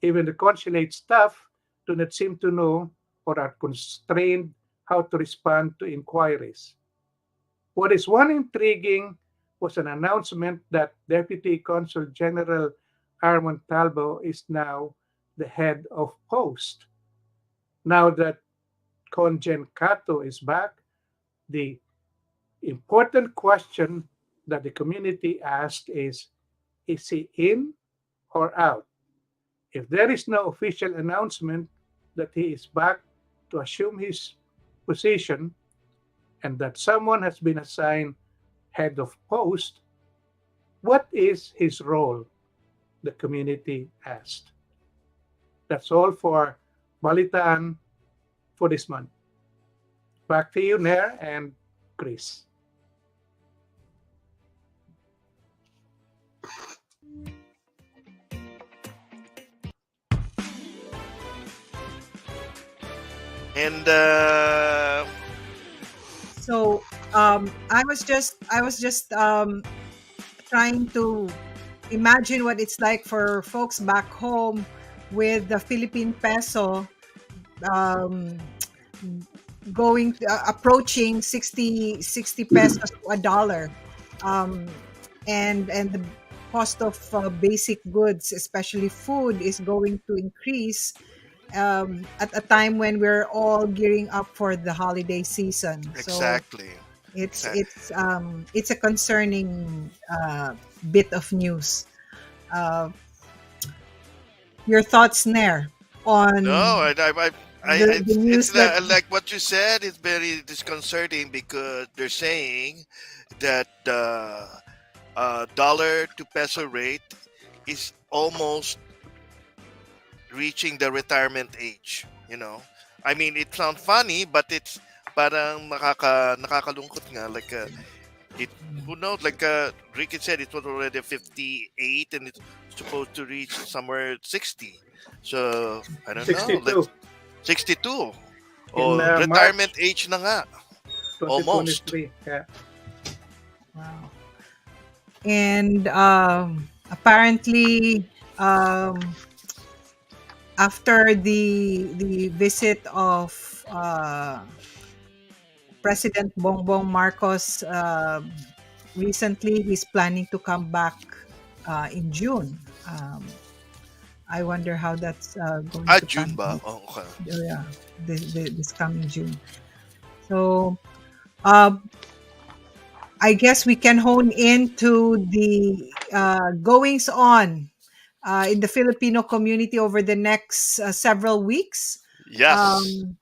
Even the consulate staff do not seem to know or are constrained how to respond to inquiries. What is one intriguing was an announcement that Deputy Consul General Armand Talbo is now the head of post. Now that Congen Cato is back, the important question that the community asked is he in or out? If there is no official announcement that he is back to assume his position and that someone has been assigned head of post, what is his role? The community asked. That's all for Balitaan for this month. Back to you, Nair and Chris. And So I was just trying to imagine what it's like for folks back home with the Philippine peso um, approaching 60 pesos to a dollar, um, and the cost of basic goods, especially food, is going to increase at a time when we're all gearing up for the holiday season. So exactly, it's exactly. it's um, it's a concerning bit of news. Uh, your thoughts, Nair, No, on the it's news that like what you said. It's very disconcerting because they're saying that the dollar to peso rate is almost reaching the retirement age. I mean, it sounds funny, but it's parang nakakalungkot nga. Like it, who knows? Like Ricky said, it was already 58, and it's supposed to reach somewhere 60. So I don't know. 62 Let's 62. in Oh, retirement March age na nga. Almost. 2023. Yeah. wow. And apparently, after the visit of President Bongbong Marcos recently, he's planning to come back in June. I wonder how that's going to June pan ba? out. Oh, okay. Yeah, this coming June. So, uh, I guess we can hone into the goings on in the Filipino community over the next several weeks. Yes. Um,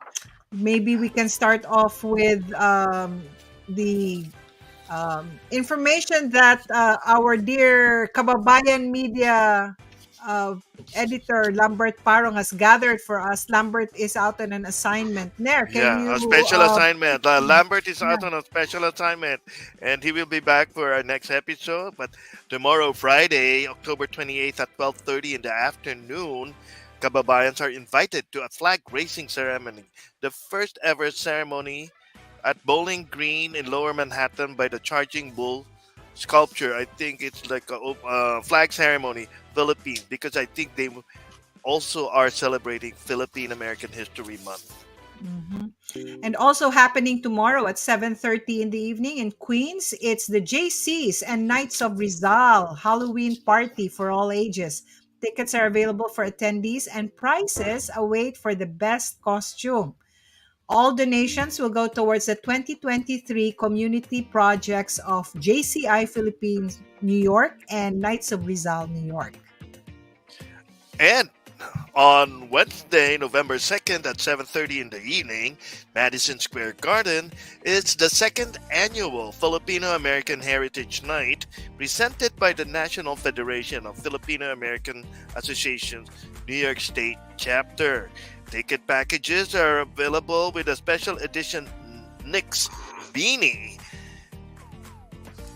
Maybe we can start off with the information that our dear Kababayan Media uh, editor Lambert Parong has gathered for us. Lambert is out on an assignment. Nair, can Yeah, you? a special assignment. Lambert is Yeah. out on a special assignment, and he will be back for our next episode. But tomorrow, Friday, October 28th at 12:30 in the afternoon, Kababayans are invited to a flag raising ceremony, the first ever ceremony at Bowling Green in Lower Manhattan by the Charging Bull sculpture. I think it's like a flag ceremony, Philippines, because I think they also are celebrating Philippine American History Month. Mhm. And also happening tomorrow at 7:30 in the evening in Queens, it's the JCs and Knights of Rizal Halloween party for all ages. Tickets are available for attendees and prizes await for the best costume. All donations will go towards the 2023 community projects of JCI Philippines New York and Knights of Rizal New York. And on Wednesday, November 2nd at 7:30 in the evening, Madison Square Garden is the second annual Filipino American Heritage Night presented by the National Federation of Filipino American Associations New York State chapter. Ticket packages are available with a special edition Knicks beanie.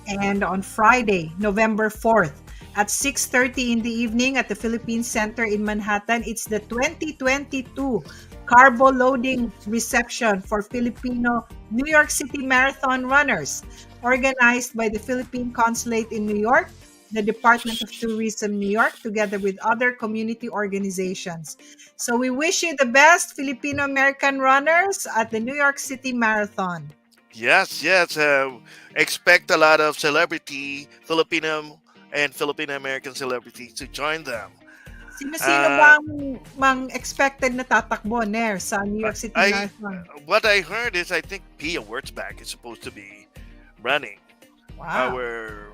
And on Friday, November 4th, at 6:30 in the evening at the Philippine Center in Manhattan, it's the 2022 Carbo Loading Reception for Filipino New York City Marathon Runners, organized by the Philippine Consulate in New York, the Department of Tourism New York, together with other community organizations. So we wish you the best, Filipino American runners, at the New York City Marathon. Yes, yes. Expect a lot of celebrity Filipino and Filipino American celebrities to join them. Sino-sino Uh, bang expected na tatakbo, Nair, sa New York City I Marathon? what I heard is I think Pia Wurtzbach is supposed to be running Wow. our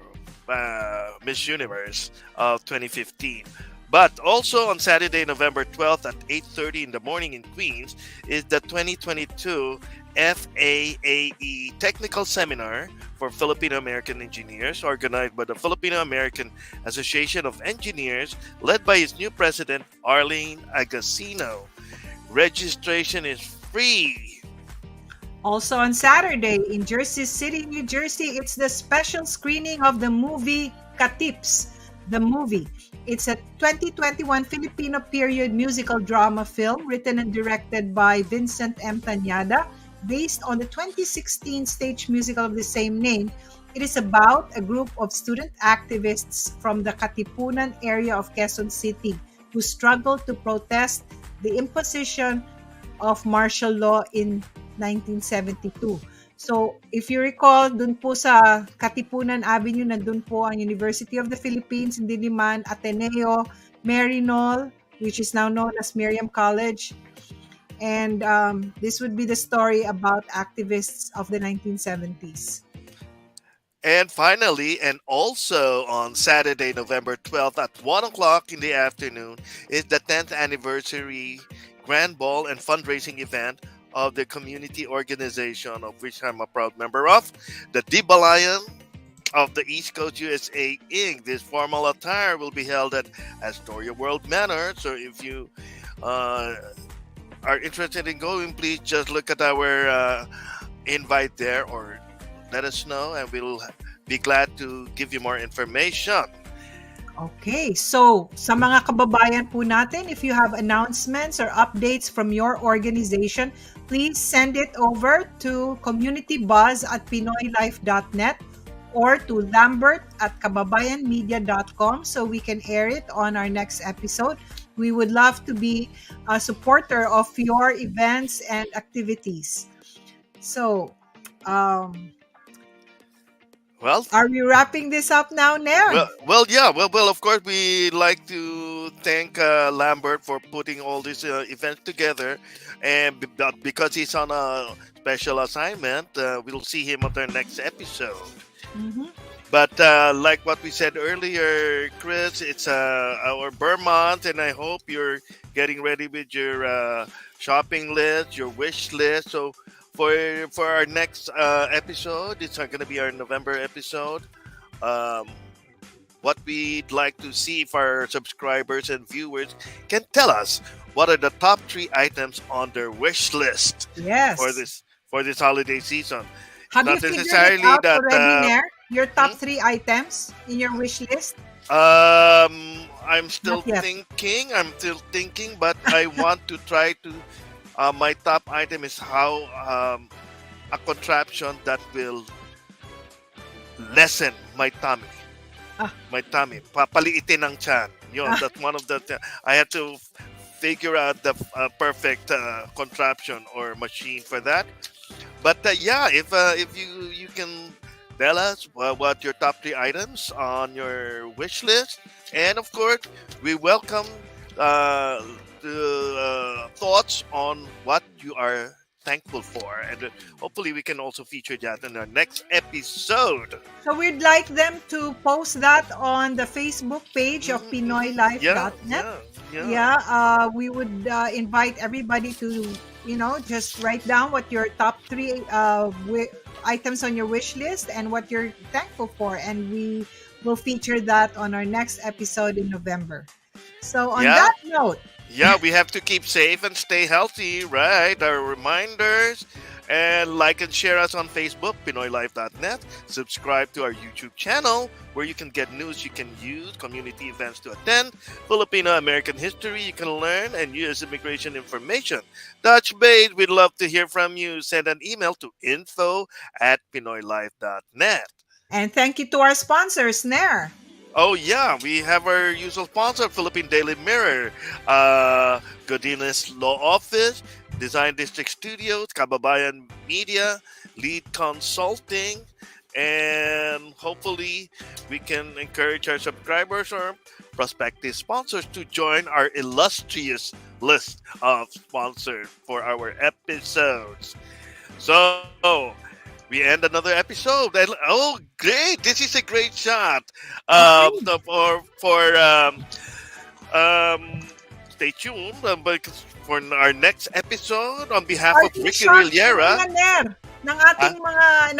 Miss Universe of 2015. But also on Saturday, November 12th at 8:30 in the morning in Queens is the 2022 FAAE Technical Seminar for Filipino American Engineers, organized by the Filipino American Association of Engineers, led by its new president, Arlene Agasino. Registration is free. Also on Saturday in Jersey City, New Jersey, it's the special screening of the movie Katips, the movie. It's a 2021 Filipino period musical drama film written and directed by Vincent M. Tanyada, based on the 2016 stage musical of the same name. It is about a group of student activists from the Katipunan area of Quezon City who struggle to protest the imposition of martial law in 1972. So, if you recall, dun po sa Katipunan Avenue, nandun po ang University of the Philippines in Diliman, Ateneo, Marinol, which is now known as Miriam College. And this would be the story about activists of the 1970s. And finally, and also on Saturday, November 12th at 1 o'clock in the afternoon, is the 10th anniversary Grand Ball and fundraising event of the community organization of which I'm a proud member of, the Dibalayan of the East Coast USA Inc. This formal attire will be held at Astoria World Manor. So if you are interested in going, please just look at our invite there or let us know and we'll be glad to give you more information. Okay, so sa mga kababayan po natin, if you have announcements or updates from your organization, please send it over to communitybuzz@pinoylife.net or to lambert@kababayanmedia.com so we can air it on our next episode. We would love to be a supporter of your events and activities. So, Well, are we wrapping this up now, Nair? yeah. Well. Of course, we like to thank Lambert for putting all these events together, and because he's on a special assignment, we'll see him on our next episode. Mhm. But like what we said earlier, Chris, it's our Burr month, and I hope you're getting ready with your shopping list, your wish list. So for our next episode, it's going to be our November episode. Um, what we'd like to see if our subscribers and viewers can tell us what are the top 3 items on their wish list Yes. for this holiday season. Have you Not figured it necessarily out that. already, Nair? Your top 3 items in your wish list? I'm still Not yet. thinking. But I want to try to. My top item is how a contraption that will lessen my tummy. Ah. My tummy. Papaliitin ang tiyan. Yun, that's one of the. I had to figure out the perfect contraption or machine for that. But yeah, if you can tell us what your top 3 items on your wish list, and of course we welcome the thoughts on what you are thankful for, and hopefully we can also feature that in our next episode. So we'd like them to post that on the Facebook page of PinoyLife.net. Yeah. We would invite everybody to, just write down what your top 3 items on your wish list and what you're thankful for, and we will feature that on our next episode in November. So on Yeah. that note, Yeah, we have to keep safe and stay healthy, right? Our reminders, and like and share us on Facebook, PinoyLife.net. Subscribe to our YouTube channel where you can get news you can use, community events to attend, Filipino American history you can learn, and U.S. immigration information. Touch base, we'd love to hear from you. Send an email to info@PinoyLife.net. and thank you to our sponsors, Nair. Oh yeah, we have our usual sponsor, Philippine Daily Mirror, Godinez Law Office, Design District Studios, Kababayan Media, Lead Consulting, and hopefully we can encourage our subscribers or prospective sponsors to join our illustrious list of sponsors for our episodes. So we end another episode. And, oh, great! This is a great shot. Stay tuned because for our next episode on behalf of Parting Ricky shot Rillera. ng Nair, ng ating mga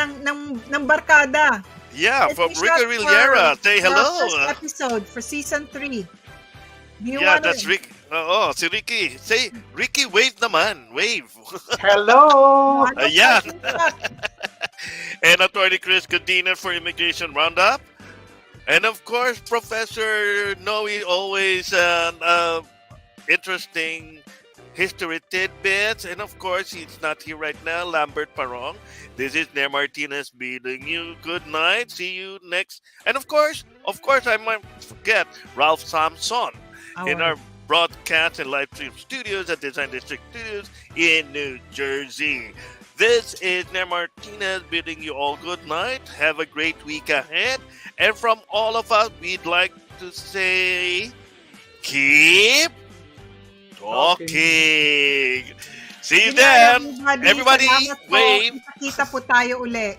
ng barkada. Yeah, from Parting Ricky shot Rillera. for Say the hello. First episode for season 3. Do you Yeah, wanna- that's Rick. Si Ricky. Say, Ricky, wave naman. Wave. Hello! Yeah. parting shot? And Attorney Chris Godinez for Immigration Roundup. And of course, Professor Noe, always interesting history tidbits. And of course, he's not here right now, Lambert Parong. This is Nair Martinez bidding you good night. See you next. And of course, I might forget Ralph Samson in our broadcast and live stream studios at Design District Studios in New Jersey. This is Nair Martinez bidding you all good night. Have a great week ahead. And from all of us, we'd like to say, keep talking. See you Good night, then. everybody. Everybody, Salamat po. wave. Kita po tayo uli.